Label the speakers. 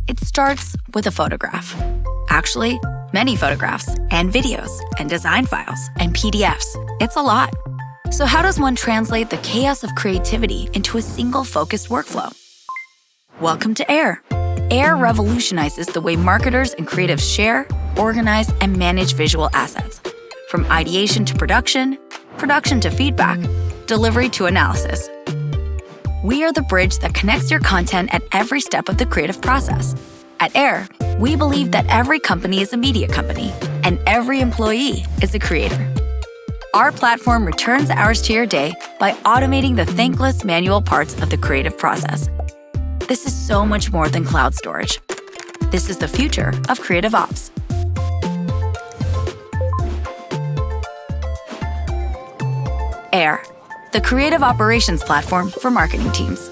Speaker 1: It starts with a photograph. Actually, many photographs and videos and design files and PDFs. It's a lot. So how does one translate the chaos of creativity into a single focused workflow? Welcome to Air. Air revolutionizes the way marketers and creatives share, organize, and manage visual assets. From ideation to production to feedback, delivery to analysis. We are the bridge that connects your content at every step of the creative process. At Air, we believe that every company is a media company, and every employee is a creator. Our platform returns hours to your day by automating the thankless manual parts of the creative process. This is so much more than cloud storage. This is the future of creative ops. Air, the creative operations platform for marketing teams.